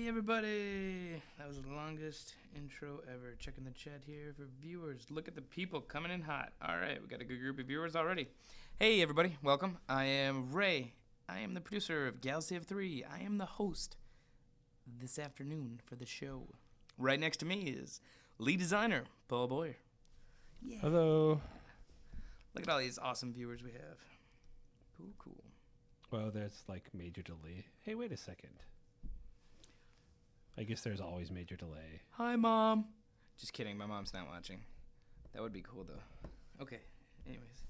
everybody! That was the longest intro ever. Checking the chat here for viewers. Look at the people coming in hot. Alright, we got a good group of viewers already. Hey everybody, welcome. I am Ray. I am the producer of GalCiv 3. I am the host this afternoon for the show. Right next to me is lead designer, Paul Boyer. Yeah. Hello. Look at all these awesome viewers we have. Cool. Well, there's like major delay. Hey, wait a second. I guess there's always major delay. Hi, Mom. Just kidding. My mom's not watching. That would be cool, though. Okay. Anyways.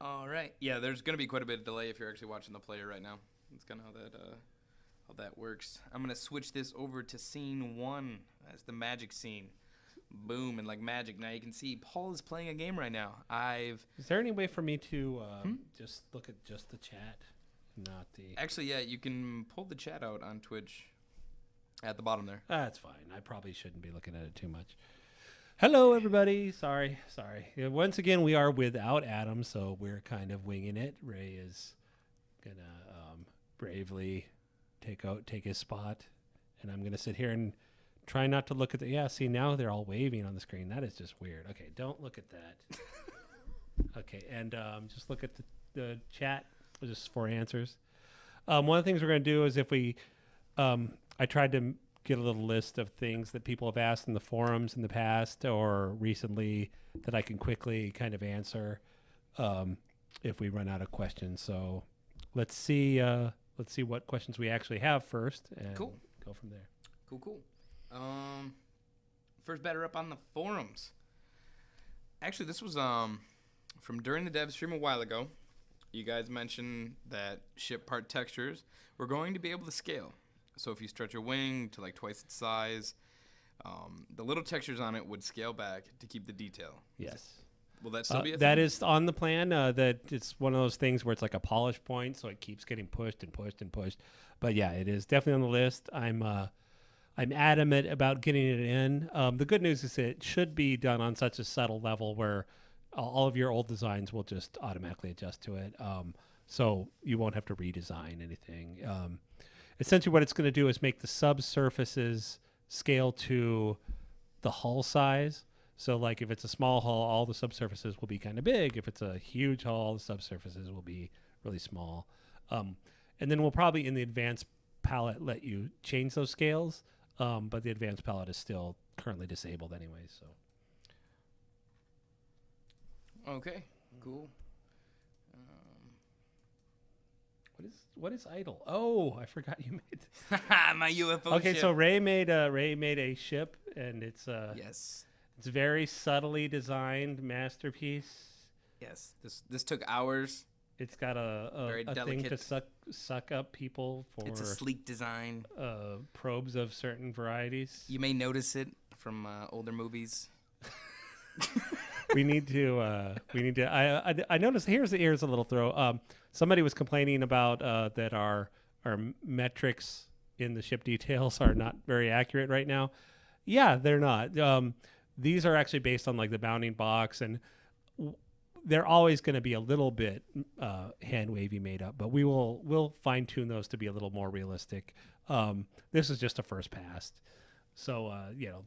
All right. Yeah, there's going to be quite a bit of delay if you're actually watching the player right now. That's kind of how that works. I'm going to switch this over to scene 1. That's the magic scene. Boom, and like magic. Now you can see Paul is playing a game right now. Is there any way for me to just look at just the chat? Not the... Actually, yeah, you can pull the chat out on Twitch at the bottom there. That's fine. I probably shouldn't be looking at it too much. Hello, everybody. Sorry. Yeah, once again, we are without Adam, so we're kind of winging it. Ray is going to bravely take his spot, and I'm going to sit here and try not to look at the... Yeah, see, now they're all waving on the screen. That is just weird. Okay, don't look at that. Okay, and just look at the chat. Just for answers. One of the things we're going to do is if we, I tried to get a little list of things that people have asked in the forums in the past or recently that I can quickly kind of answer if we run out of questions. So let's see what questions we actually have first and go from there. Cool. First batter up on the forums. Actually, this was from during the dev stream a while ago. You guys mentioned that ship part textures were going to be able to scale. So if you stretch a wing to like twice its size, the little textures on it would scale back to keep the detail. Yes. Will that still be a thing? That is on the plan. That it's one of those things where it's like a polish point, so it keeps getting pushed and pushed and pushed. But yeah, it is definitely on the list. I'm adamant about getting it in. The good news is it should be done on such a subtle level where all of your old designs will just automatically adjust to it. So you won't have to redesign anything. Essentially what it's going to do is make the subsurfaces scale to the hull size. So like if it's a small hull, all the subsurfaces will be kind of big. If it's a huge hull, the subsurfaces will be really small. And then we'll probably in the advanced palette let you change those scales. But the advanced palette is still currently disabled anyway, so. Okay, cool. What is idle? Oh, I forgot you made my UFO. Okay, ship. so Ray made a ship, and it's yes, it's very subtly designed masterpiece. Yes, this took hours. It's got a thing to suck up people for. It's a sleek design. Probes of certain varieties. You may notice it from older movies. We need to. I noticed. Here's a little throw. Somebody was complaining about that our metrics in the ship details are not very accurate right now. Yeah, they're not. These are actually based on like the bounding box, and they're always going to be a little bit hand wavy made up. But we'll fine tune those to be a little more realistic. This is just a first pass, so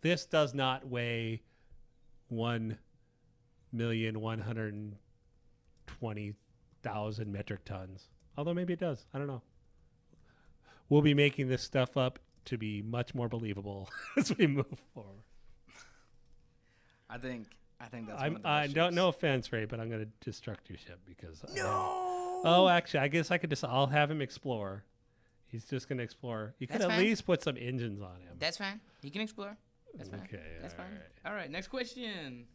this does not weigh 1,120,000 metric tons. Although maybe it does. I don't know. We'll be making this stuff up to be much more believable as we move forward. I think that's. No offense, Ray, but I'm going to destruct your ship because. No. Actually, I guess I could just. I'll have him explore. He's just going to explore. You could at least put some engines on him. That's fine. He can explore. That's fine. Okay, that's fine. Right. All right, next question.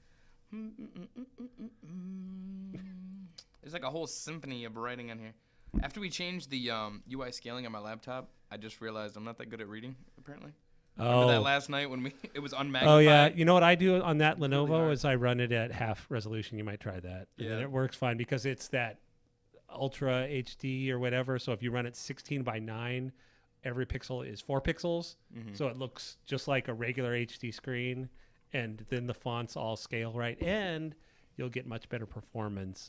There's like a whole symphony of writing on here. After we changed the UI scaling on my laptop, I just realized I'm not that good at reading, apparently. Remember that last night when it was unmagnified? Oh, yeah. You know what I do on that Lenovo is I run it at half resolution. You might try that. Yeah. And it works fine because it's that Ultra HD or whatever. So if you run it 16:9, every pixel is 4 pixels. Mm-hmm. So it looks just like a regular HD screen. And then the fonts all scale right. And you'll get much better performance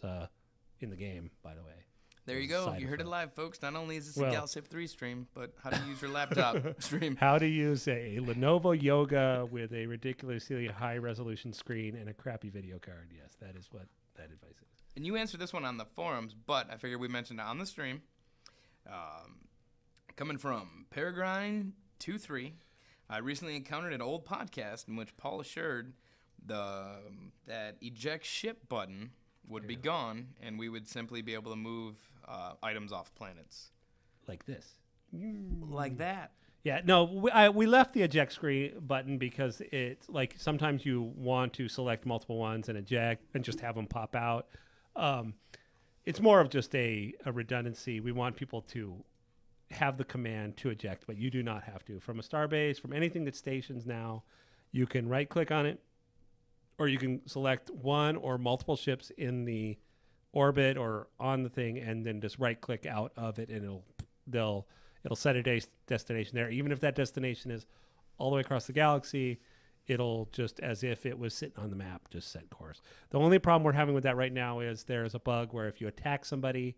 in the game, by the way. There you go. You heard it live, folks. Not only is this a GalCiv 3 stream, but how to use your laptop stream. How to use a Lenovo Yoga with a ridiculously high-resolution screen and a crappy video card. Yes, that is what that advice is. And you answered this one on the forums, but I figured we mentioned it on the stream. Coming from Peregrine23, I recently encountered an old podcast in which Paul assured that eject ship button would be gone, and we would simply be able to move items off planets. Like this. Like that. Yeah, no, we left the eject screen button because it's like sometimes you want to select multiple ones and eject and just have them pop out. It's more of just a redundancy. We want people to have the command to eject, but you do not have to. From a starbase, from anything that stations now, you can right-click on it, or you can select one or multiple ships in the orbit or on the thing, and then just right-click out of it, and it'll set a destination there. Even if that destination is all the way across the galaxy, it'll just, as if it was sitting on the map, just set course. The only problem we're having with that right now is there's a bug where if you attack somebody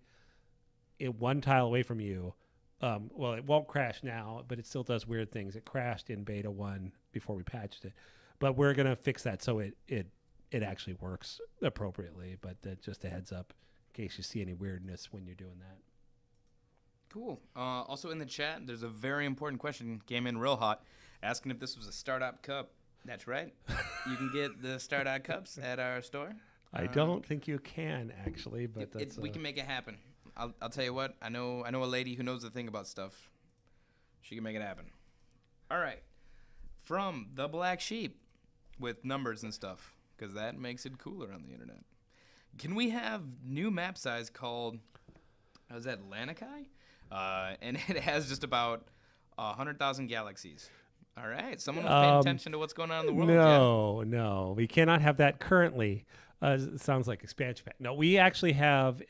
one tile away from you, well, it won't crash now, but it still does weird things. It crashed in beta 1 before we patched it. But we're going to fix that so it actually works appropriately. But just a heads up in case you see any weirdness when you're doing that. Cool. Also in the chat, there's a very important question, came in real hot, asking if this was a Stardock cup. That's right. You can get the Stardock cups at our store. I don't think you can, actually, but we can make it happen. I'll tell you what. I know a lady who knows a thing about stuff. She can make it happen. All right. From the Black Sheep with numbers and stuff, because that makes it cooler on the internet. Can we have new map size called, how's that, Lanikai? And it has just about 100,000 galaxies. All right. Someone was paying attention to what's going on in the world. No. We cannot have that currently. It sounds like expansion pack. No, we actually have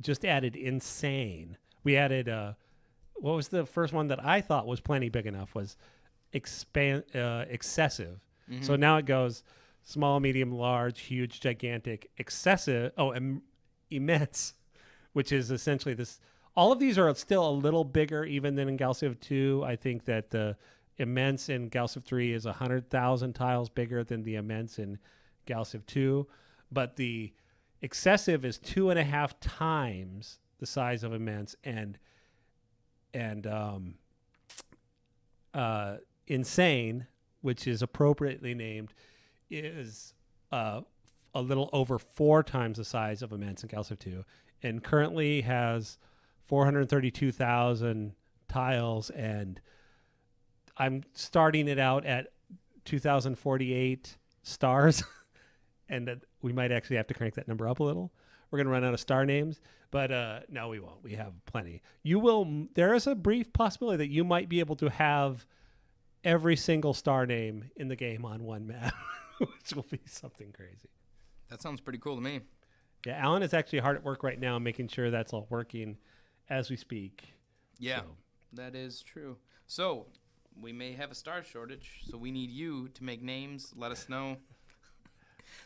just added insane. We added, what was the first one that I thought was plenty big enough was excessive. Mm-hmm. So now it goes small, medium, large, huge, gigantic, excessive, immense, which is essentially this. All of these are still a little bigger even than in GalCiv 2. I think that the immense in GalCiv 3 is 100,000 tiles bigger than the immense in GalCiv 2. But the excessive is 2.5 times the size of immense, and insane, which is appropriately named, is a little over 4 times the size of immense in GalCiv 2, and currently has 432,000 tiles, and I'm starting it out at 2,048 stars, and we might actually have to crank that number up a little. We're going to run out of star names, but no, we won't. We have plenty. There is a brief possibility that you might be able to have every single star name in the game on one map, which will be something crazy. That sounds pretty cool to me. Yeah, Alan is actually hard at work right now making sure that's all working as we speak. Yeah, that is true. So we may have a star shortage, so we need you to make names. Let us know.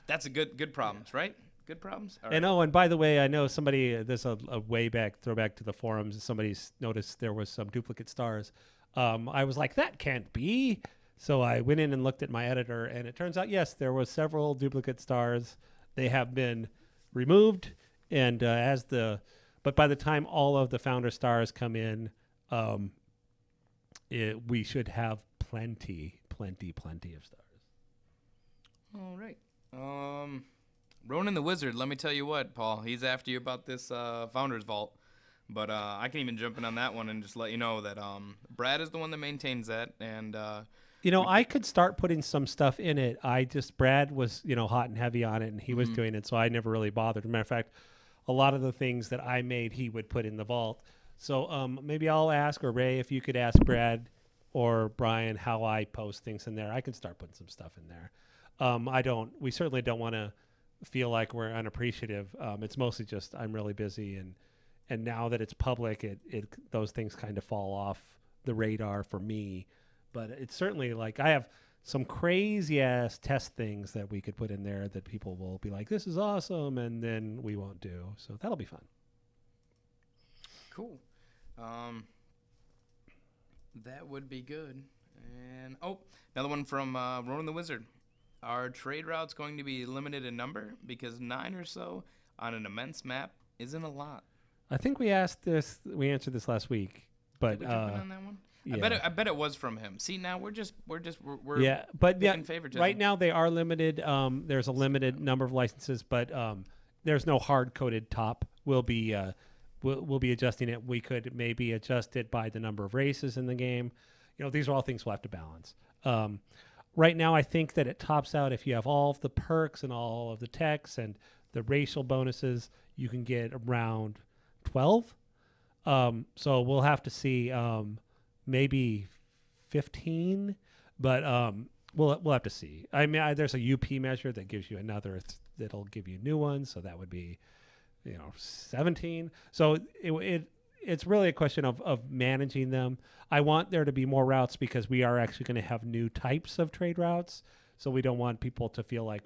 That's a good problems, right? Good problems. All right. And by the way, I know somebody. There's a throwback to the forums. Somebody's noticed there was some duplicate stars. I was like, that can't be. So I went in and looked at my editor, and it turns out, yes, there was several duplicate stars. They have been removed, and but by the time all of the founder stars come in, we should have plenty of stars. All right. Ronan the Wizard, let me tell you what, Paul, he's after you about this Founders Vault. But I can even jump in on that one and just let you know that Brad is the one that maintains that. And I could start putting some stuff in it. Brad was, hot and heavy on it, and he was doing it, so I never really bothered. As a matter of fact, a lot of the things that I made, he would put in the vault. So maybe I'll ask, or Ray, if you could ask Brad or Brian how I post things in there. I can start putting some stuff in there. We certainly don't want to feel like we're unappreciative. It's mostly just I'm really busy, and now that it's public, those things kind of fall off the radar for me. But it's certainly like I have some crazy ass test things that we could put in there that people will be like, this is awesome, and then we won't do. So that'll be fun. Cool. That would be good. And another one from Ronan the Wizard. Are trade routes going to be limited in number? Because 9 or so on an immense map isn't a lot. I think we answered this last week, but Did we jump in on that one? yeah. I bet it was from him. See, now we're yeah, but picking favoritism. right now they are limited. There's a limited number of licenses, but there's no hard coded top. We'll be adjusting it. We could maybe adjust it by the number of races in the game. These are all things we'll have to balance. Right now, I think that it tops out if you have all of the perks and all of the techs and the racial bonuses, you can get around 12. So we'll have to see maybe 15, but we'll have to see. I mean, there's a UP measure that gives you another that'll give you new ones, so that would be 17. So it's really a question of managing them. I want there to be more routes because we are actually going to have new types of trade routes. So we don't want people to feel like,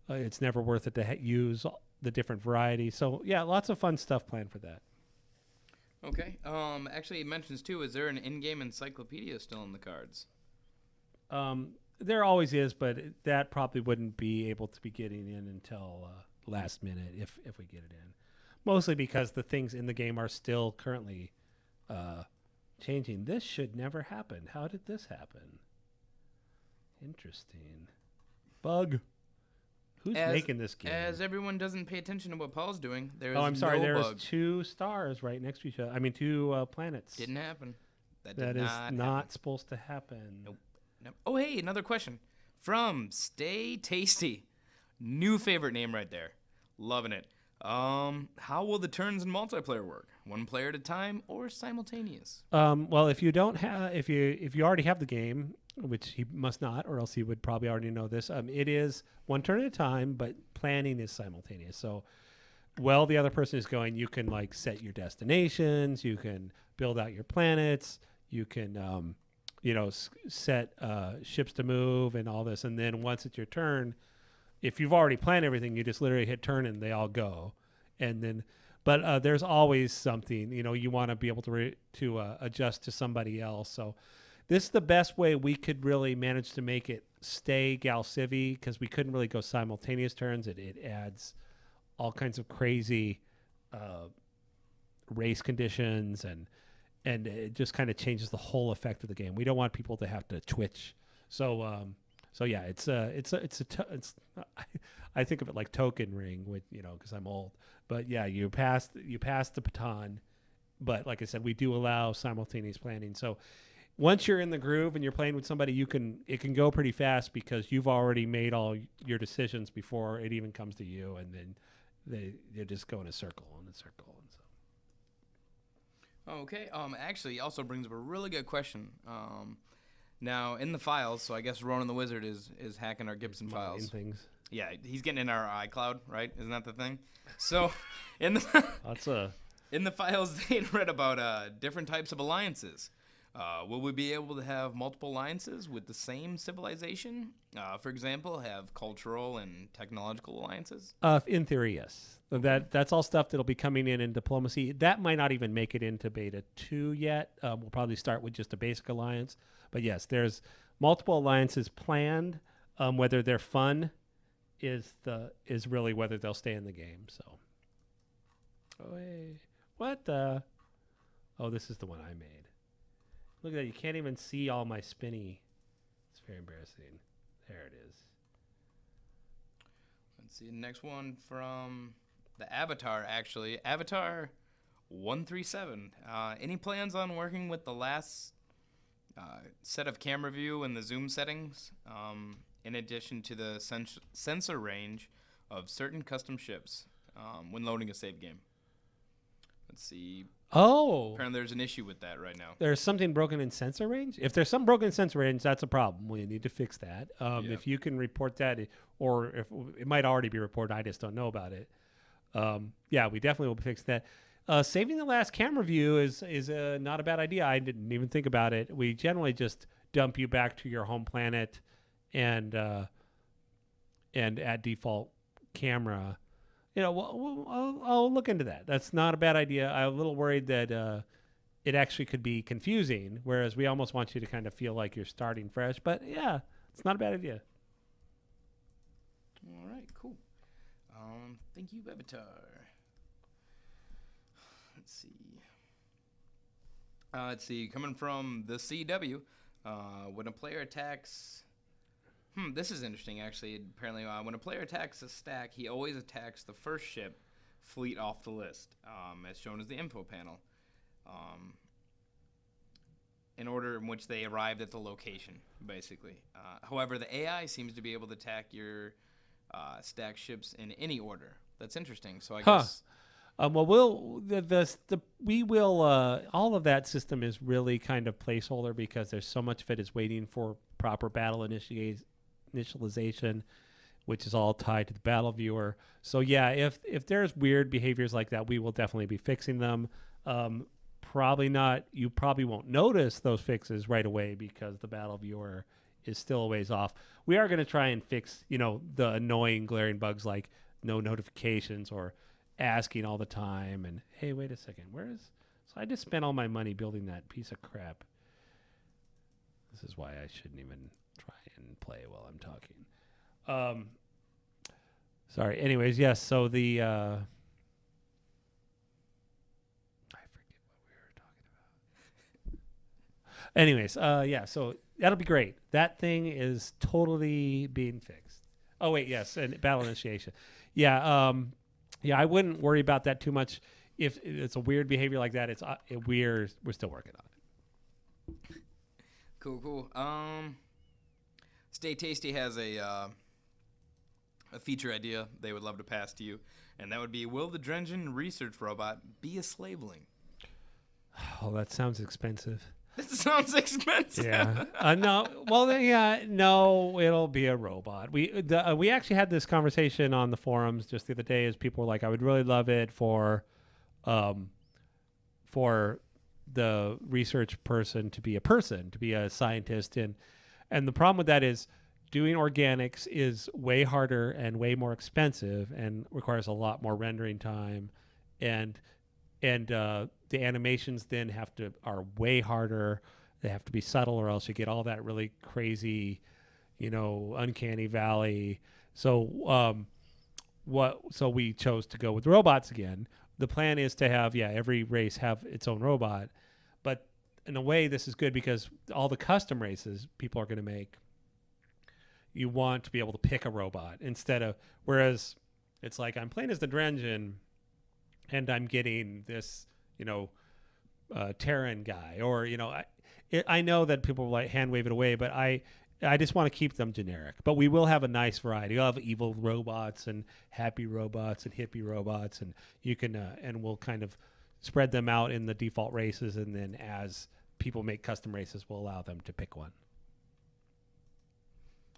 it's never worth it to use the different varieties. So yeah, lots of fun stuff planned for that. Okay. Actually, it mentions too, is there an in-game encyclopedia still in the cards? There always is, but that probably wouldn't be able to be getting in until last minute if we get it in. Mostly because the things in the game are still currently changing. This should never happen. How did this happen? Interesting. Bug. Who's making this game? As everyone doesn't pay attention to what Paul's doing, there's I'm sorry. no There's bug. 2 stars right next to each other. I mean, 2 planets. Didn't happen. That is not supposed to happen. Nope. Oh, hey, another question from Stay Tasty. New favorite name right there. Loving it. How will the turns in multiplayer work? One player at a time or simultaneous? Well, if you don't have, if you already have the game, which he must not, or else he would probably already know this. It is one turn at a time, but planning is simultaneous. So, while the other person is going, you can set your destinations, you can build out your planets, you can, set ships to move and all this, and then once it's your turn. If you've already planned everything, you just literally hit turn and they all go. And then, but there's always something, you want to be able to adjust to somebody else. So this is the best way we could really manage to make it stay GalCiv because we couldn't really go simultaneous turns. It adds all kinds of crazy race conditions and it just kind of changes the whole effect of the game. We don't want people to have to twitch. So yeah, I think of it like token ring with, because I'm old, but yeah, you pass the baton, but like I said, we do allow simultaneous planning. So once you're in the groove and you're playing with somebody, it can go pretty fast because you've already made all your decisions before it even comes to you. And then they just go in a circle and a circle. And so. Okay. Actually, it also brings up a really good question. Now, in the files, so I guess Ronan the Wizard is hacking our Gibson files. Things. Yeah, he's getting in our iCloud, right? Isn't that the thing? So, in the files, they read about different types of alliances. Will we be able to have multiple alliances with the same civilization? For example, have cultural and technological alliances? In theory, yes. That's all stuff that'll be coming in diplomacy. That might not even make it into beta 2 yet. We'll probably start with just a basic alliance. But yes, there's multiple alliances planned. Whether they're fun is really whether they'll stay in the game. So, what the? Oh, this is the one I made. Look at that! You can't even see all my spinny. It's very embarrassing. There it is. Let's see the next one from the Avatar. Actually, Avatar 137. Any plans on working with the last set of camera view and the zoom settings, in addition to the sensor range of certain custom ships when loading a save game? Let's see. Oh. Apparently there's an issue with that right now. There's something broken in sensor range? If there's some broken in sensor range, that's a problem. We need to fix that. If you can report that, or if it might already be reported, I just don't know about it. We definitely will fix that. Saving the last camera view is not a bad idea. I didn't even think about it. We generally just dump you back to your home planet and at default camera. I'll look into that. That's not a bad idea. I'm a little worried that it actually could be confusing, whereas we almost want you to kind of feel like you're starting fresh. But yeah, it's not a bad idea. All right, cool. Thank you, Avatar. Let's see. Coming from the CW, when a player attacks... this is interesting, actually. Apparently, when a player attacks a stack, he always attacks the first ship fleet off the list, as shown as the info panel, in order in which they arrived at the location, basically. However, the AI seems to be able to attack your stack ships in any order. That's interesting. So I guess... well, we will all of that system is really kind of placeholder because there's so much of it is waiting for proper battle initialization, which is all tied to the battle viewer. So yeah, if there's weird behaviors like that, we will definitely be fixing them. Probably not. You probably won't notice those fixes right away because the battle viewer is still a ways off. We are going to try and fix, the annoying glaring bugs like no notifications or asking all the time and hey, wait a second, so I just spent all my money building that piece of crap. This is why I shouldn't even try and play while I'm talking. Sorry. Anyways, yes. So the I forget what we were talking about. Anyways, yeah. So that'll be great. That thing is totally being fixed. Oh wait, yes, and battle initiation. Yeah. Yeah, I wouldn't worry about that too much. If it's a weird behavior like that, we're still working on it. Cool. Stay Tasty has a feature idea they would love to pass to you, and that would be: will the Drengen research robot be a slaveling? Oh, that sounds expensive. This sounds expensive. Yeah. No. Well, yeah. No, it'll be a robot. We actually had this conversation on the forums just the other day. As people were like, I would really love it for the research person to be a scientist, and the problem with that is doing organics is way harder and way more expensive and requires a lot more rendering time, and the animations then are way harder. They have to be subtle, or else you get all that really crazy, uncanny valley. So, so we chose to go with robots again. The plan is to have, every race have its own robot, but in a way, this is good because all the custom races people are going to make, you want to be able to pick a robot whereas it's like I'm playing as the Drengen and I'm getting this, Terran guy, or, I know that people will hand wave it away, but I just want to keep them generic. But we will have a nice variety. We'll have evil robots and happy robots and hippie robots, and you can, and we'll kind of spread them out in the default races, and then as people make custom races, we'll allow them to pick one.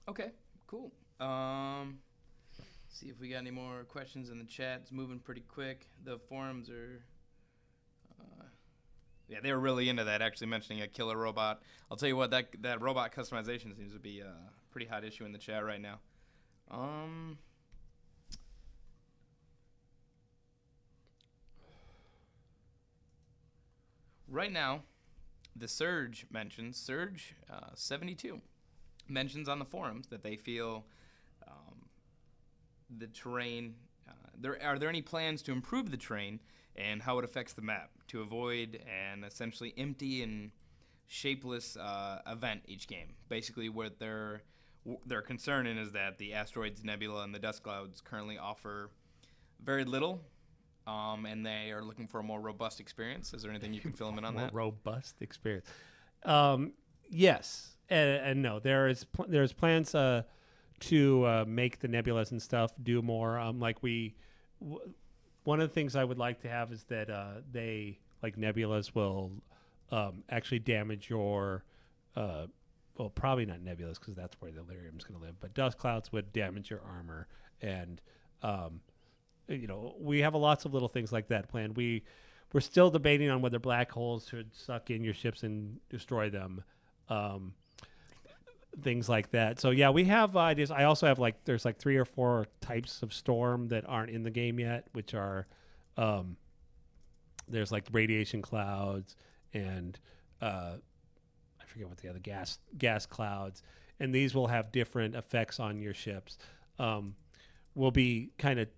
Okay, cool. See if we got any more questions in the chat. It's moving pretty quick. The forums are... they were really into that, actually mentioning a killer robot. I'll tell you what, that robot customization seems to be a pretty hot issue in the chat right now. Right now, the Surge 72 mentions on the forums that they feel the terrain, are there any plans to improve the terrain and how it affects the map to avoid an essentially empty and shapeless event each game? Basically, what their concern is that the asteroids, nebula, and the dust clouds currently offer very little, and they are looking for a more robust experience. Is there anything you can fill them in on that? Robust experience. Yes and no. There's plans to make the nebulas and stuff do more. One of the things I would like to have is that they, like nebulas, will actually damage your, well, probably not nebulas because that's where the Lyrium's going to live, but dust clouds would damage your armor. And, we have lots of little things like that planned. We're still debating on whether black holes should suck in your ships and destroy them. things like that. So yeah, we have ideas. I also have there's 3 or 4 types of storm that aren't in the game yet, which are there's like radiation clouds and I forget what the other gas clouds, and these will have different effects on your ships. We'll be kind of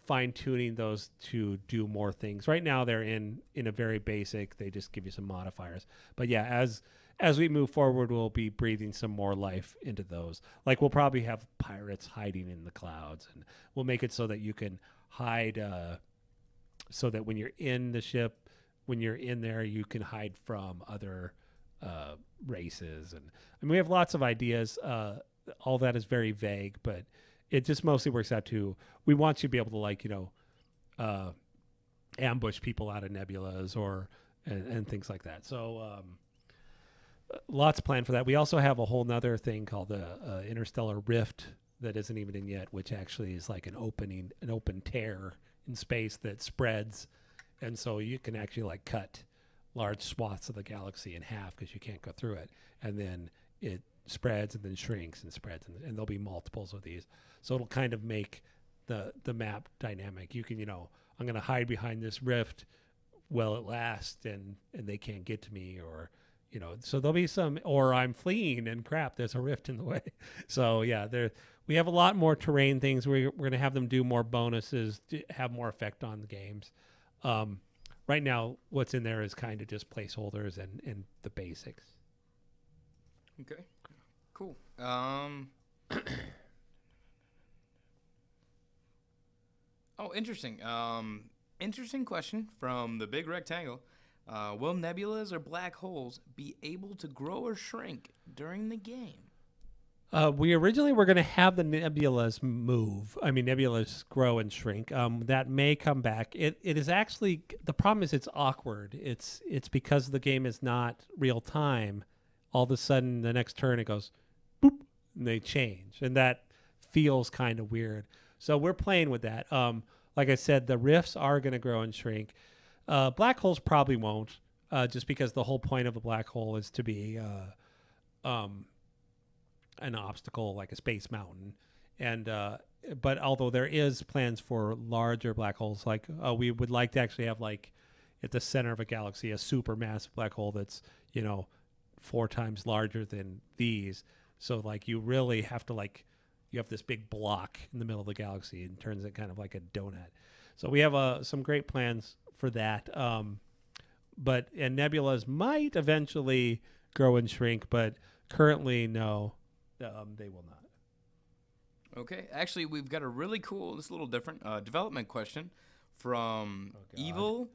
fine tuning those to do more things. Right now they're in a very basic. They just give you some modifiers. But yeah, as we move forward, we'll be breathing some more life into those. Like we'll probably have pirates hiding in the clouds, and we'll make it so that you can hide. So that when you're in the ship, when you're in there, you can hide from other races. And we have lots of ideas. All that is very vague, but it just mostly works out to, we want you to be able to ambush people out of nebulas and things like that. So lots planned for that. We also have a whole nother thing called the interstellar rift that isn't even in yet, which actually is like an open tear in space that spreads, and so you can actually cut large swaths of the galaxy in half because you can't go through it, and then it spreads and then shrinks and spreads, and there'll be multiples of these, so it'll kind of make the map dynamic. You can I'm going to hide behind this rift while it lasts, and they can't get to me, or so there'll be some, or I'm fleeing and crap, there's a rift in the way. So yeah, we have a lot more terrain things. We're going to have them do more bonuses, to have more effect on the games. Right now, what's in there is kind of just placeholders and the basics. Okay, cool. Interesting. Interesting question from the Big Rectangle. Will nebulas or black holes be able to grow or shrink during the game? We originally were going to have the nebulas move. I mean, nebulas grow and shrink. That may come back. It is actually, the problem is it's awkward. It's because the game is not real time. All of a sudden, the next turn, it goes boop, and they change. And that feels kind of weird. So we're playing with that. Like I said, the rifts are going to grow and shrink. Black holes probably won't, just because the whole point of a black hole is to be an obstacle, like a space mountain. And but although there is plans for larger black holes, we would like to actually have at the center of a galaxy a supermassive black hole that's 4 times larger than these. So you really have to you have this big block in the middle of the galaxy and turns it kind of like a donut. So we have some great plans for that. But nebulas might eventually grow and shrink, but currently no, they will not. Okay, actually, we've got a really cool, it's a little different, development question from Evil.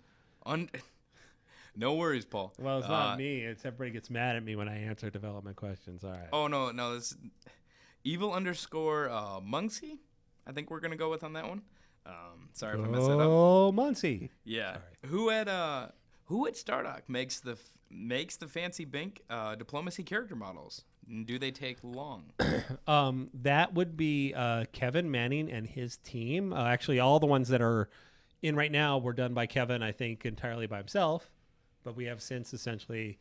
No worries, Paul. Well, it's not me. It's everybody gets mad at me when I answer development questions. All right. Oh no, this Evil_Muncie. I think we're gonna go with on that one. Sorry if I messed it up. Oh, Muncie. Yeah. Right. Who at Stardock makes the fancy Bink diplomacy character models? Do they take long? That would be Kevin Manning and his team. Actually, all the ones that are in right now were done by Kevin, I think, entirely by himself. But we have since essentially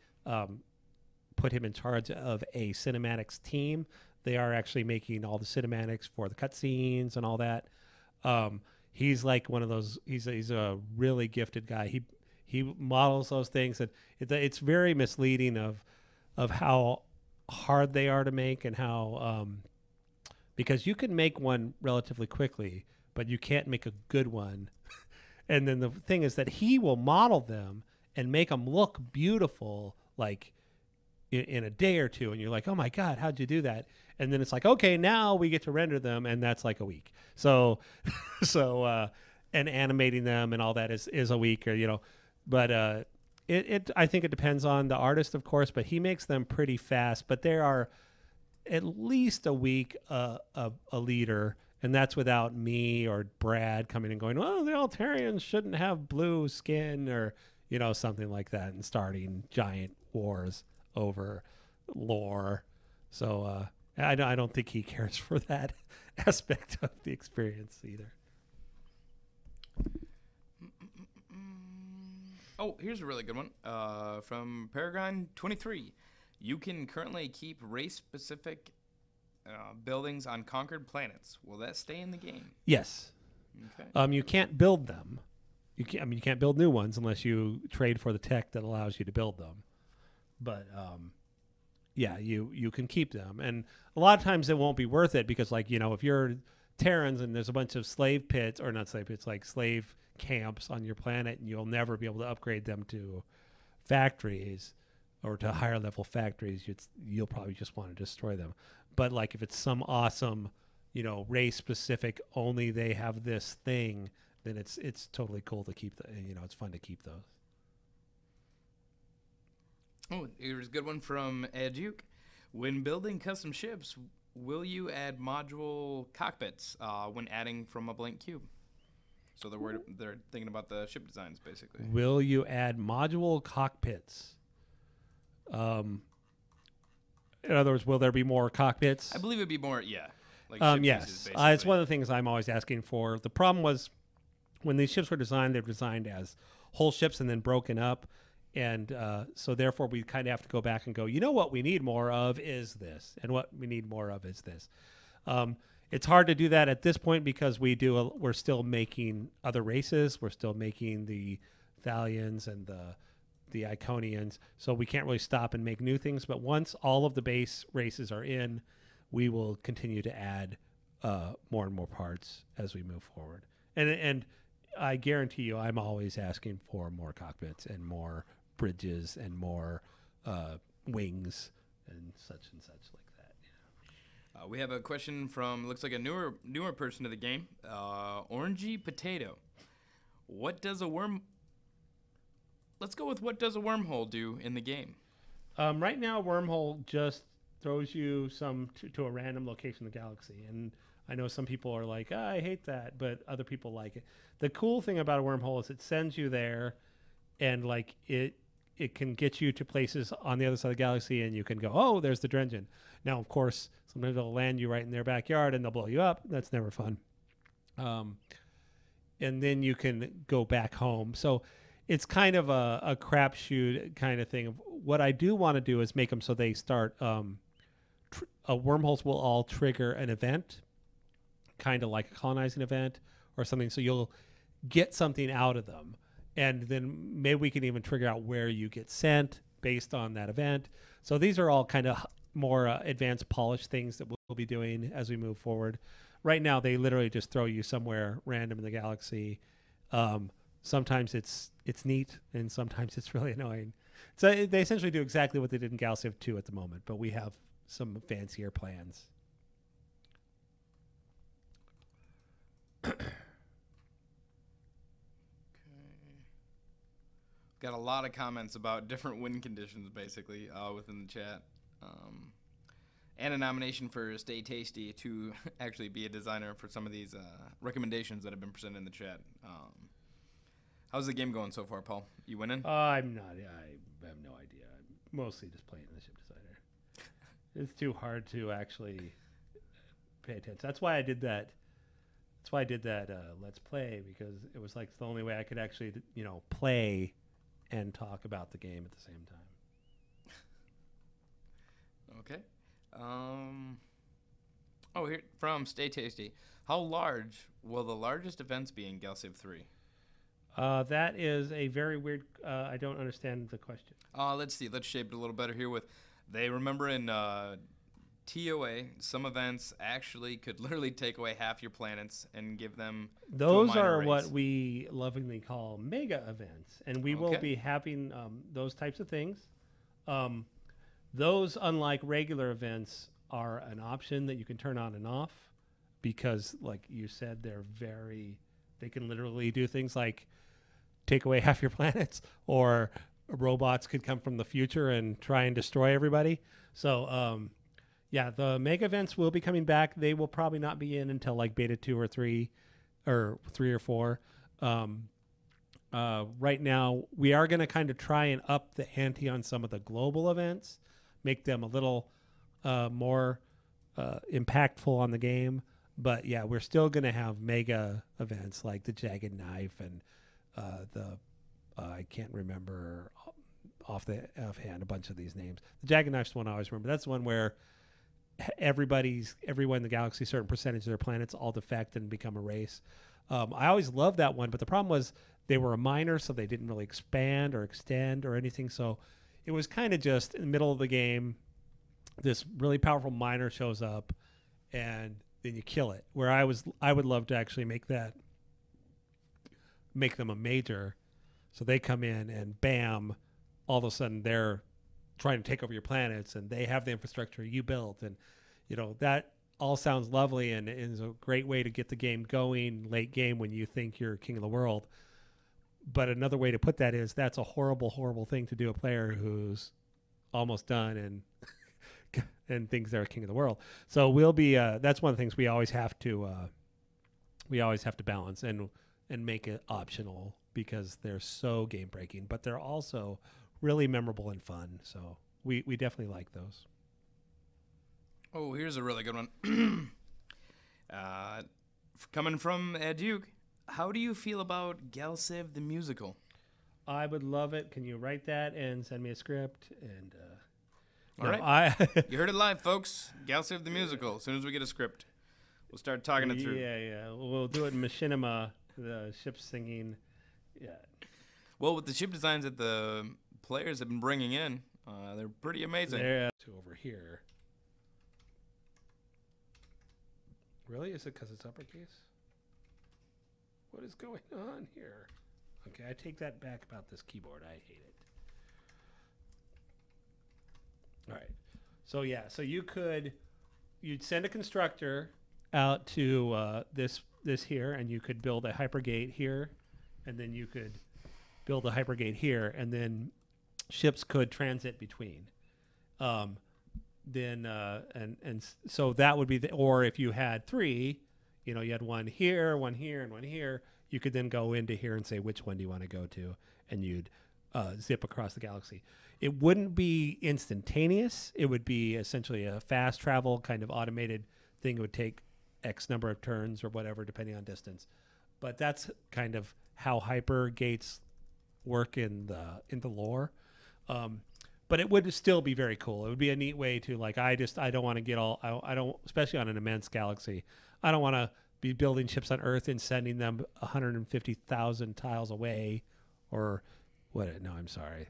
put him in charge of a cinematics team. They are actually making all the cinematics for the cutscenes and all that. He's like one of those. He's a really gifted guy. He models those things, and it's very misleading of how hard they are to make, and how because you can make one relatively quickly, but you can't make a good one. And then the thing is that he will model them and make them look beautiful, in a day or two, and you're like, oh my God, how'd you do that? And then it's like, okay, now we get to render them, and that's like a week. So and animating them and all that is a week, or but I think it depends on the artist, of course, but he makes them pretty fast. But there are at least a week a leader, and that's without me or Brad coming and going, well, the Altarians shouldn't have blue skin, or something like that, and starting giant wars over lore. So I don't think he cares for that aspect of the experience either. Oh, here's a really good one from Paragon 23. You can currently keep race-specific buildings on conquered planets. Will that stay in the game? Yes. Okay. You can't build them. You can't build new ones unless you trade for the tech that allows you to build them. But yeah, you can keep them, and a lot of times it won't be worth it because, like, if you're Terrans and there's a bunch of slave pits, or not slave pits, like slave camps on your planet, and you'll never be able to upgrade them to factories or to higher level factories, you'll probably just want to destroy them. But like if it's some awesome, race specific, only they have this thing, then it's totally cool to keep it's fun to keep those. Oh, here's a good one from Eject. When building custom ships, will you add module cockpits when adding from a blank cube? So they're thinking about the ship designs, basically. Will you add module cockpits? In other words, will there be more cockpits? I believe it'd be more, yeah. Like yes. Pieces, It's one of the things I'm always asking for. The problem was when these ships were designed, they were designed as whole ships and then broken up. And so therefore we kind of have to go back and go, what we need more of is this. And what we need more of is this. It's hard to do that at this point because we're still making other races. We're still making the Thalians and the Iconians. So we can't really stop and make new things. But once all of the base races are in, we will continue to add more and more parts as we move forward. And I guarantee you, I'm always asking for more cockpits and more bridges and more wings and such like that. We have a question from, looks like a newer person to the game, Orangey Potato. Let's go with what does a wormhole do in the game? Right now, Wormhole just throws you to a random location in the galaxy. And I know some people are like, I hate that, but other people like it. The cool thing about a wormhole is it sends you there, and like it can get you to places on the other side of the galaxy, and you can go, oh, there's the Drengen. Now, of course, sometimes they'll land you right in their backyard, and they'll blow you up. That's never fun. And then you can go back home. So it's kind of a crapshoot kind of thing. What I do want to do is make them so they start wormholes will all trigger an event, kind of like a colonizing event or something. So you'll get something out of them. And then maybe we can even trigger out where you get sent based on that event. So these are all kind of more advanced polished things that we'll be doing as we move forward. Right now, they literally just throw you somewhere random in the galaxy. Sometimes it's neat, and sometimes it's really annoying. So they essentially do exactly what they did in GalCiv 2 at the moment, but we have some fancier plans. Got a lot of comments about different win conditions, basically, within the chat. And a nomination for Stay Tasty to actually be a designer for some of these recommendations that have been presented in the chat. How's the game going so far, Paul? You winning? I'm not. I have no idea. I'm mostly just playing the ship designer. It's too hard to actually pay attention. That's why I did that. Let's Play, because it was like the only way I could actually, play and talk about the game at the same time. Okay. Here from Stay Tasty. How large will the largest events be in GalCiv 3? That is a very weird. I don't understand the question. Let's see. Let's shape it a little better here. They remember in TOA, some events actually could literally take away half your planets and give them. Those to a minor are race. what we lovingly call mega events, and we will be having those types of things. Those, unlike regular events, are an option that you can turn on and off because, like you said, they can literally do things like take away half your planets, or robots could come from the future and try and destroy everybody. So, the mega events will be coming back. They will probably not be in until like beta 2 or 3 or 3 or 4. Right now, we are going to kind of try and up the ante on some of the global events, make them a little more impactful on the game. But yeah, we're still going to have mega events like the Jagged Knife and I can't remember offhand a bunch of these names. The Jagged Knife's one I always remember. That's the one where everyone in the galaxy, certain percentage of their planets all defect and become a race. I always loved that one, but the problem was they were a minor, so they didn't really expand or extend or anything. So it was kind of just in the middle of the game, this really powerful minor shows up, and then you kill it. Where I would love to actually make them a major, so they come in and bam, all of a sudden they're trying to take over your planets, and they have the infrastructure you built, and that all sounds lovely and is a great way to get the game going late game when you think you're king of the world. But another way to put that is that's a horrible, horrible thing to do a player who's almost done and thinks they're king of the world. So we'll be that's one of the things we always have to balance and make it optional, because they're so game breaking, but they're also really memorable and fun. So we definitely like those. Oh, here's a really good one. Coming from Duke, how do you feel about GalCiv the musical? I would love it. Can you write that and send me a script? And all right. You heard it live, folks. GalCiv the musical. As soon as we get a script, we'll start talking it through. Yeah. We'll do it in Machinima, the ship singing. Yeah. Well, with the ship designs that the players have been bringing in, they're pretty amazing. They're to over here. Really? Is it because it's uppercase? What is going on here? Okay, I take that back about this keyboard. I hate it. All right. So yeah, so you'd send a constructor out to this here, and you could build a hypergate here, and then you could build a hypergate here, and then ships could transit between. So that would be or if you had three, you had one here, and one here, you could then go into here and say which one do you want to go to, and you'd zip across the galaxy. It wouldn't be instantaneous. It would be essentially a fast travel kind of automated thing. It would take X number of turns or whatever, depending on distance. But that's kind of how hypergates work in the lore. But it would still be very cool. It would be a neat way to I don't want to get I don't, especially on an immense galaxy, I don't want to be building ships on Earth and sending them 150,000 tiles away, or what? No, I'm sorry.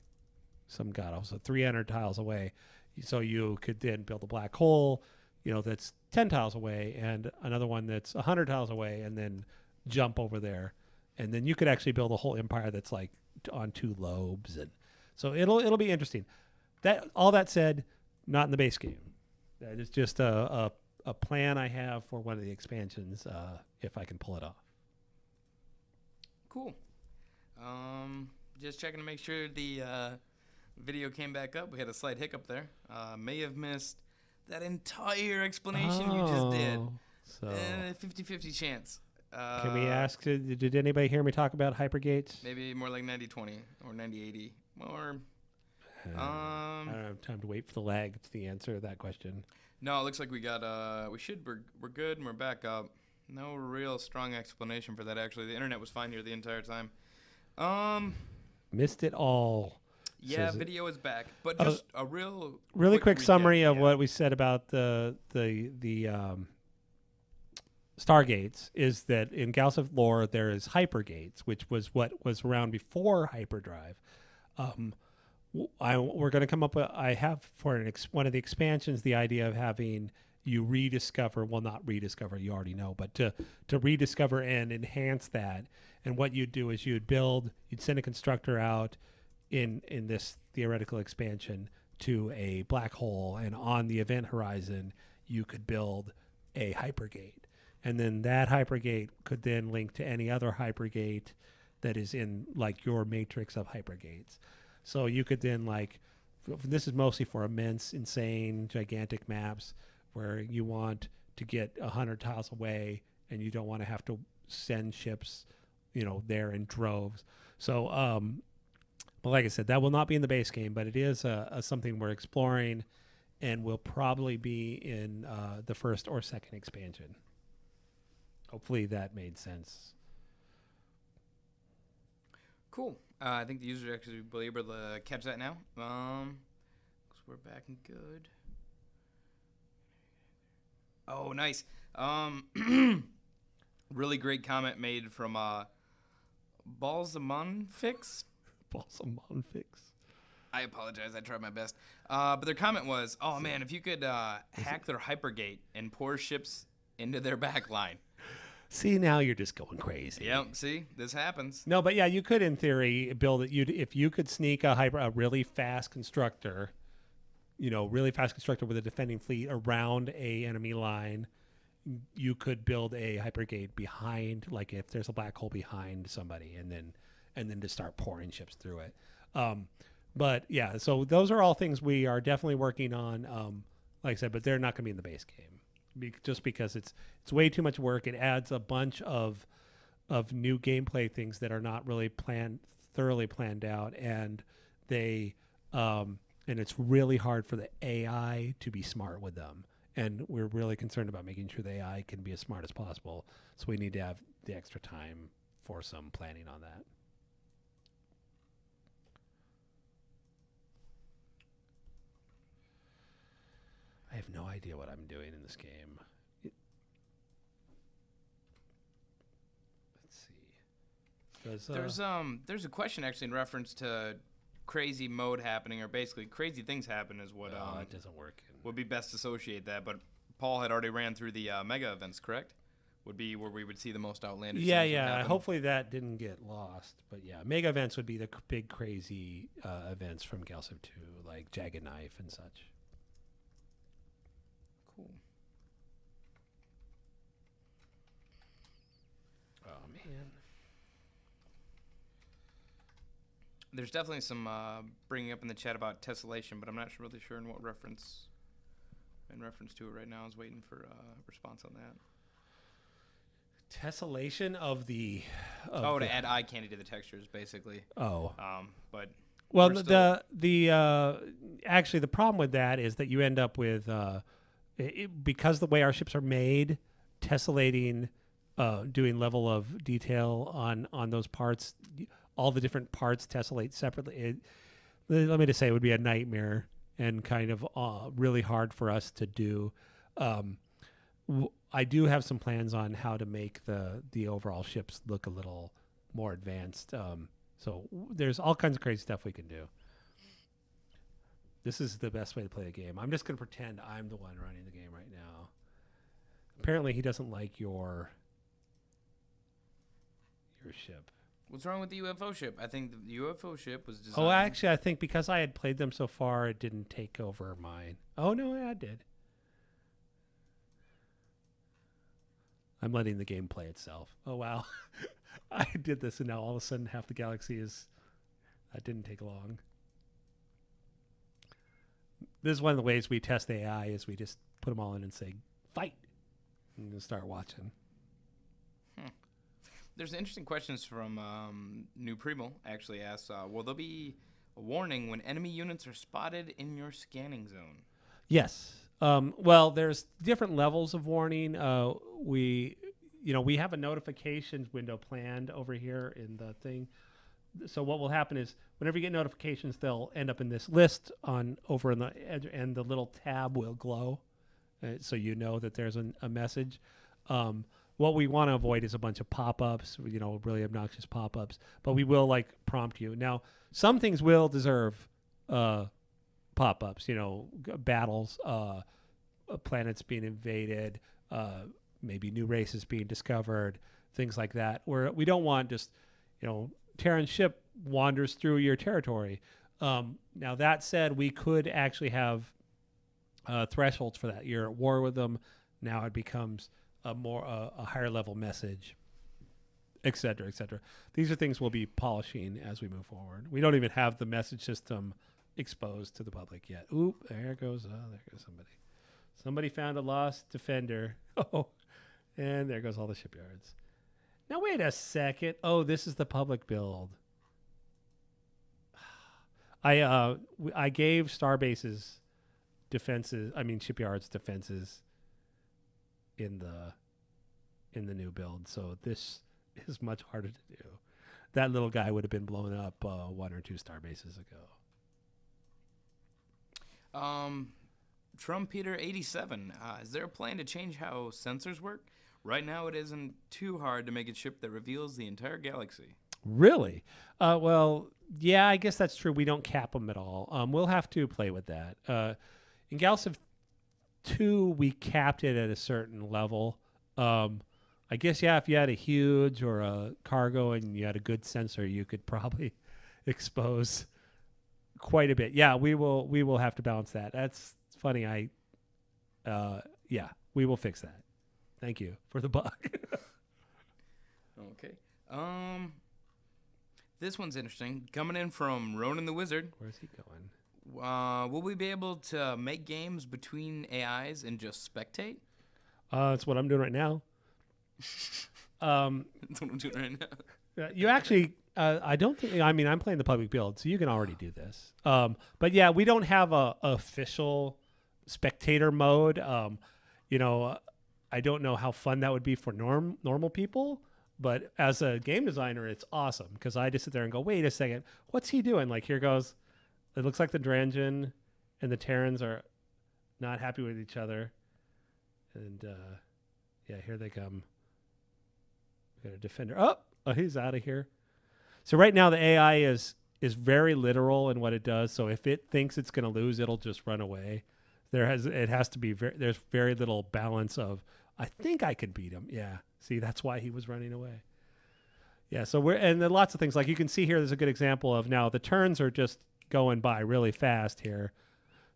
Some god also 300 tiles away. So you could then build a black hole, that's 10 tiles away, and another one that's 100 tiles away, and then jump over there. And then you could actually build a whole empire that's on two lobes. And so it'll be interesting. All that said, not in the base game. That is just a plan I have for one of the expansions, if I can pull it off. Cool. Just checking to make sure the video came back up. We had a slight hiccup there. May have missed that entire explanation you just did. So 50-50 chance. Can we ask, did anybody hear me talk about hypergates? Maybe more like 90-20 or 90-80. Or I don't have time to wait for the lag to the answer to that question. No, it looks like we got we're good and we're back up. No real strong explanation for that, actually. The internet was fine here the entire time. Missed it all. Yeah, video is back, but just a really quick summary of what we said about the Stargates is that in GalCiv lore there is hypergates, which was what was around before hyperdrive. We're going to come up with, I have for one of the expansions the idea of having you rediscover, well, not rediscover, you already know, but to rediscover and enhance that. And what you'd do is you'd send a constructor out in this theoretical expansion to a black hole, and on the event horizon you could build a hypergate. And then that hypergate could then link to any other hypergate that is in your matrix of hypergates. So you could then this is mostly for immense, insane, gigantic maps where you want to get 100 tiles away and you don't want to have to send ships, there in droves. So, but like I said, that will not be in the base game, but it is something we're exploring and will probably be in the first or second expansion. Hopefully that made sense. Cool. I think the user actually will be able to catch that now. 'Cause we're back and good. Oh, nice. Really great comment made from Balsamonfix. Balsamonfix. I apologize. I tried my best. But their comment was, "Oh man, if you could hack their Hypergate and pour ships into their backline." See, now you're just going crazy. Yep. See, this happens. No, but yeah, you could, in theory, build it. If you could sneak a really fast constructor, really fast constructor with a defending fleet around a enemy line, you could build a Hypergate behind, like if there's a black hole behind somebody, and then just start pouring ships through it. But yeah, so those are all things we are definitely working on. Like I said, but they're not going to be in the base game. Just because it's way too much work. It adds a bunch of new gameplay things that are not really thoroughly planned out, and and it's really hard for the AI to be smart with them. And we're really concerned about making sure the AI can be as smart as possible. So we need to have the extra time for some planning on that. I have no idea what I'm doing in this game. Let's see. There's a question actually in reference to crazy mode happening, or basically crazy things happen is what it doesn't work. Would be best to associate that. But Paul had already ran through the mega events, correct? Would be where we would see the most outlandish. Yeah. Hopefully that didn't get lost. But yeah, mega events would be the big crazy events from GalCiv 2, like Jagged Knife and such. Cool. Oh man. There's definitely some bringing up in the chat about tessellation, but I'm not really sure in what reference. In reference to it right now, I was waiting for a response on that. Tessellation of the. To add eye candy to the textures, basically. Oh. But. Well, actually the problem with that is that you end up with because the way our ships are made, tessellating, doing level of detail on those parts. All the different parts tessellate separately. Let me just say, it would be a nightmare and kind of really hard for us to do. I do have some plans on how to make the overall ships look a little more advanced. So there's all kinds of crazy stuff we can do. This is the best way to play the game. I'm just going to pretend I'm the one running the game right now. Apparently, he doesn't like your ship. What's wrong with the UFO ship? I think the UFO ship was designed... Oh, actually, I think because I had played them so far, it didn't take over mine. Oh, no, I did. I'm letting the game play itself. Oh, wow. I did this, and now all of a sudden half the galaxy is... That didn't take long. This is one of the ways we test the AI, is we just put them all in and say, fight! And then start watching. There's interesting questions from New Primo. Actually asks, will there be a warning when enemy units are spotted in your scanning zone? Yes. Well, there's different levels of warning. We have a notifications window planned over here in the thing. So what will happen is whenever you get notifications, they'll end up in this list over in the edge, and the little tab will glow, so you know that there's a message. What we want to avoid is a bunch of pop-ups, really obnoxious pop-ups. But we will prompt you. Now, some things will deserve pop-ups. Battles, planets being invaded, maybe new races being discovered, things like that. Where we don't want just Terran ship wanders through your territory. Now that said, we could actually have thresholds for that. You're at war with them. Now it becomes a higher level message, et cetera, et cetera. These are things we'll be polishing as we move forward. We don't even have the message system exposed to the public yet. Oop, there goes somebody. Somebody found a lost defender. Oh, and there goes all the shipyards. Now wait a second. Oh, this is the public build. I gave Starbase's shipyards defenses in the new build, so this is much harder to do. that little guy would have been blown up 1 or 2 star bases ago. Trumpeter87, is there a plan to change how sensors work? Right now, it isn't too hard to make a chip that reveals the entire galaxy. Really? Well, yeah, I guess that's true. We don't cap them at all. We'll have to play with that. In GalCiv 2, we capped it at a certain level. I guess, yeah, if you had a huge or a cargo and you had a good sensor, you could probably expose quite a bit. Yeah, we will have to balance that. That's funny. Yeah, we will fix that. Thank you for the bug. Okay. This one's interesting. Coming in from Ronan the Wizard. Where's he going? Will we be able to make games between AIs and just spectate? That's what I'm doing right now. That's what I'm doing right now. You actually, I don't think, I mean, I'm playing the public build, so you can already do this. But yeah, we don't have a official spectator mode. I don't know how fun that would be for normal people, but as a game designer, it's awesome because I just sit there and go, wait a second, what's he doing? Like, here goes, it looks like the Drangen and the Terrans are not happy with each other. And yeah, here they come. We got a defender. Oh, he's out of here. So right now the AI is very literal in what it does. So if it thinks it's going to lose, it'll just run away. It has to be there's very little balance of, I think I could beat him. Yeah. See, that's why he was running away. Yeah. So and then lots of things like you can see here, there's a good example of now the turns are just going by really fast here.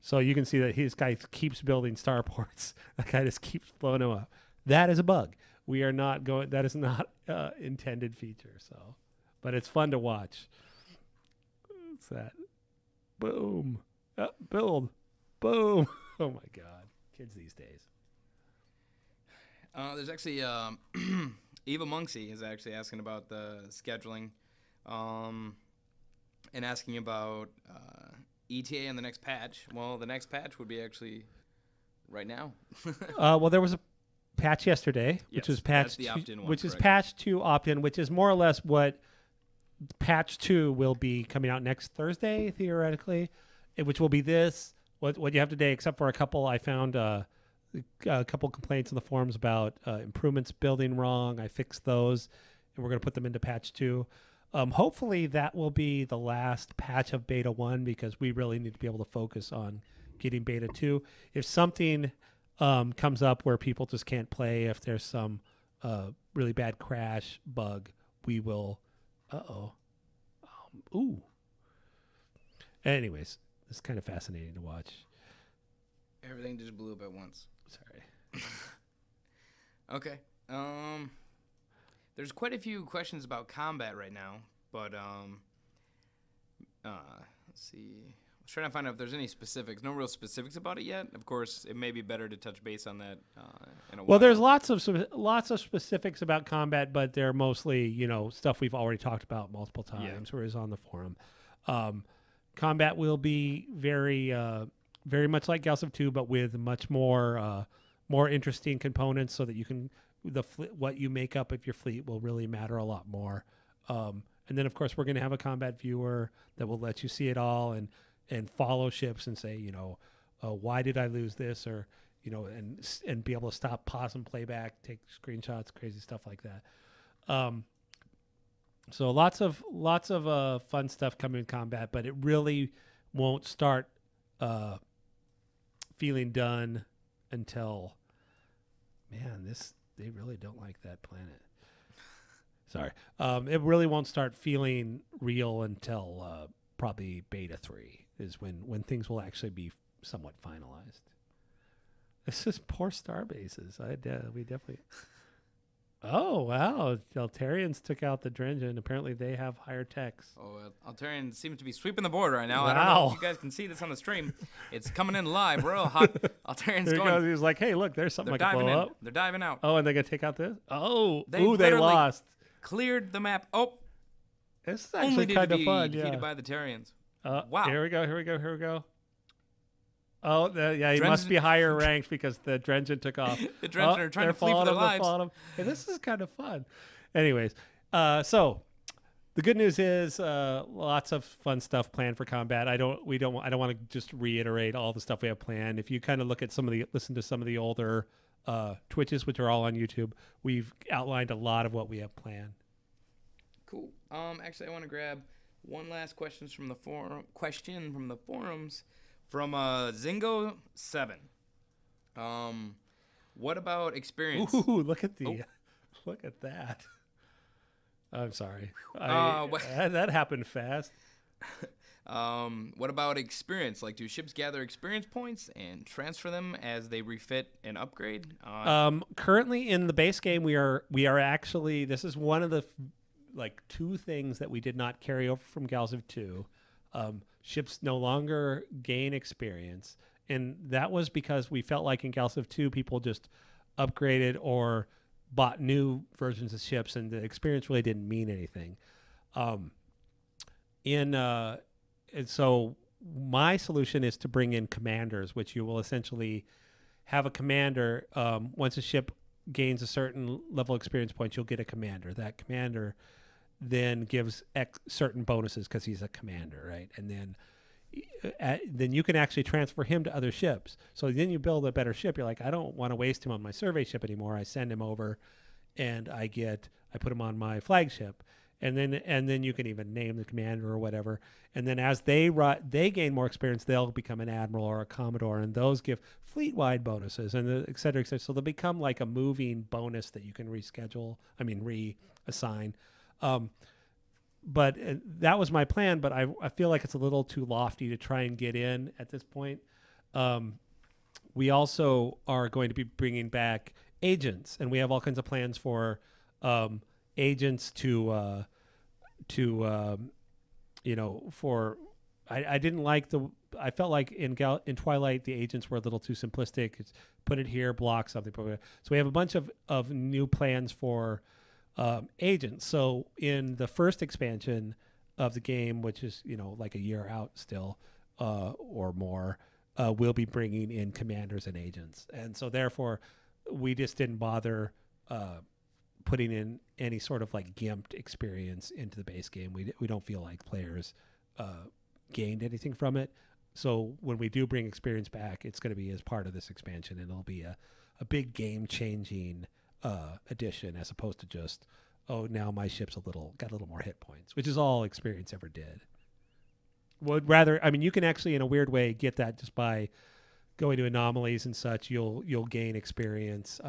So you can see that his guy keeps building starports. That guy just keeps blowing them up. That is a bug. We are not going, that is not intended feature. So, but it's fun to watch. What's that? Boom. Build. Boom. Oh my God. Kids these days. There's actually, Eva Monksy is actually asking about the scheduling and asking about ETA and the next patch. Well, the next patch would be actually right now. Well, there was a patch yesterday, which was patch the opt-in one, which is correct. patch 2 opt-in, which is more or less what patch 2 will be coming out next Thursday, theoretically, which will be this, what you have today, except for a couple. I found a couple complaints in the forums about improvements building wrong. I fixed those, and we're going to put them into patch 2. Hopefully that will be the last patch of beta 1 because we really need to be able to focus on getting beta 2. If something comes up where people just can't play, if there's some really bad crash bug, we will. Ooh. Anyways, it's kind of fascinating to watch. Everything just blew up at once. Sorry. Okay. There's quite a few questions about combat right now, but let's see. I was trying to find out if there's any specifics. No real specifics about it yet. Of course, it may be better to touch base on that in a while. Well, there's lots of specifics about combat, but they're mostly stuff we've already talked about multiple times, or is on the forum. Combat will be very much like GalCiv 2, but with much more interesting components, so that you can what you make up of your fleet will really matter a lot more. And then, of course, we're going to have a combat viewer that will let you see it all and follow ships and say, why did I lose this, or and be able to stop, pause, and play back, take screenshots, crazy stuff like that. So lots of fun stuff coming in combat, but it really won't start feeling done until, they really don't like that planet. Sorry. It really won't start feeling real until probably beta 3 is when things will actually be somewhat finalized. This is poor star bases. We definitely. Oh, wow. Altarians took out the Drangen. Apparently they have higher techs. Oh, Altarian seems to be sweeping the board right now. Wow. I don't know if you guys can see this on the stream. It's coming in live. We're all hot. Altarian's There he going. goes. He was like, hey, look, there's something I can blow up. They're diving out. Oh, and they're going to take out this? Oh, They they literally lost. Cleared the map. Oh, This is only actually did kind to of be fun. defeated Yeah. by the Tarians. Wow. Here we go. Oh, yeah, he must be higher ranked because the Drangen took off. The Drangen are trying to flee for their lives. Hey, this is kind of fun. Anyways, so The good news is lots of fun stuff planned for combat. I don't want to just reiterate all the stuff we have planned. If you kind of listen to some of the older Twitches, which are all on YouTube, we've outlined a lot of what we have planned. Cool. Actually, I want to grab one last question from the forums from Zingo7. What about experience? Ooh, look at that. I'm sorry. That happened fast. What about experience? Like, do ships gather experience points and transfer them as they refit and upgrade? Currently in the base game, we are actually, this is one of the two things that we did not carry over from GalCiv 2. Ships no longer gain experience, and that was because we felt like in GalCiv 2 people just upgraded or bought new versions of ships, and the experience really didn't mean anything. And so my solution is to bring in commanders, which you will essentially have a commander. Once a ship gains a certain level of experience points, you'll get a commander. That commander then gives certain bonuses because he's a commander, right? And then you can actually transfer him to other ships. So then you build a better ship. You're like, I don't want to waste him on my survey ship anymore. I send him over, and I put him on my flagship, and then you can even name the commander or whatever. And then as they gain more experience, they'll become an admiral or a commodore, and those give fleet-wide bonuses, and et cetera, et cetera. So they'll become like a moving bonus that you can reassign. But that was my plan, but I feel like it's a little too lofty to try and get in at this point. We also are going to be bringing back agents, and we have all kinds of plans for agents I didn't like I felt like in Twilight the agents were a little too simplistic. It's put it here, block something. So we have a bunch of new plans for agents. So in the first expansion of the game, which is like a year out still or more, we'll be bringing in commanders and agents, and so therefore we just didn't bother putting in any sort of like gimped experience into the base game. We don't feel like players gained anything from it. So when we do bring experience back, it's going to be as part of this expansion, and it'll be a big game changing addition, as opposed to just, now my ship's got a little more hit points, which is all experience ever did. Would rather, you can actually in a weird way get that just by going to anomalies and such. You'll gain experience.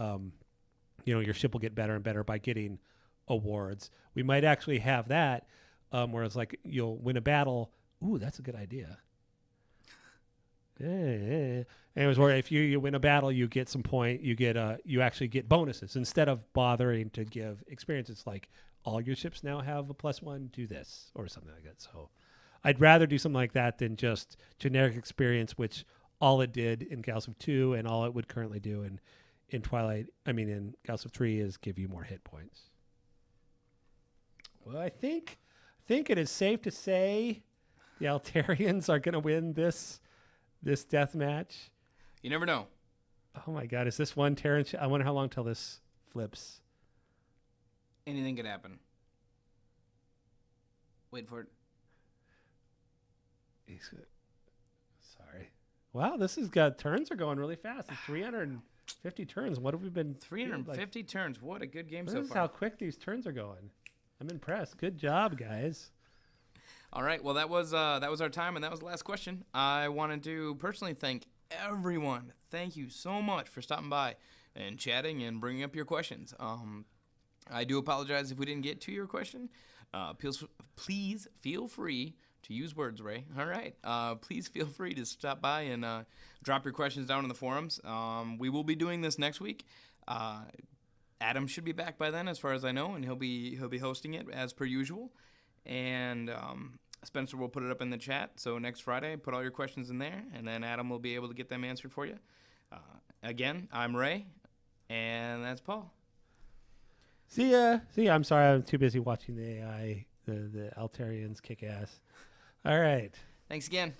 Your ship will get better and better by getting awards. We might actually have that, where it's like you'll win a battle. Ooh, that's a good idea. Anyways, where if you win a battle, you get some point. You actually get bonuses instead of bothering to give experience. It's like all your ships now have a +1. Do this or something like that. So I'd rather do something like that than just generic experience, which all it did in GalCiv 2 and all it would currently do in Twilight. In GalCiv 3 is give you more hit points. Well, I think it is safe to say the Altarians are going to win this death match. You never know. Oh my God, is this one Terran? I wonder how long till this flips. Anything could happen. Wait for it. Sorry. Wow, turns are going really fast. 350 turns. What have we been? 350 turns. What a good game so far. This is how quick these turns are going. I'm impressed. Good job, guys. All right. Well, that was our time, and that was the last question. I wanted to personally thank everyone. Thank you so much for stopping by and chatting and bringing up your questions. I do apologize if we didn't get to your question. Please feel free to use words, Ray. All right. Please feel free to stop by and drop your questions down in the forums. We will be doing this next week. Adam should be back by then, as far as I know, and he'll be hosting it as per usual. And Spencer will put it up in the chat. So next Friday, put all your questions in there, and then Adam will be able to get them answered for you. Again, I'm Ray, and that's Paul. See ya. I'm sorry, I'm too busy watching the AI. The Altarians kick ass. All right. Thanks again.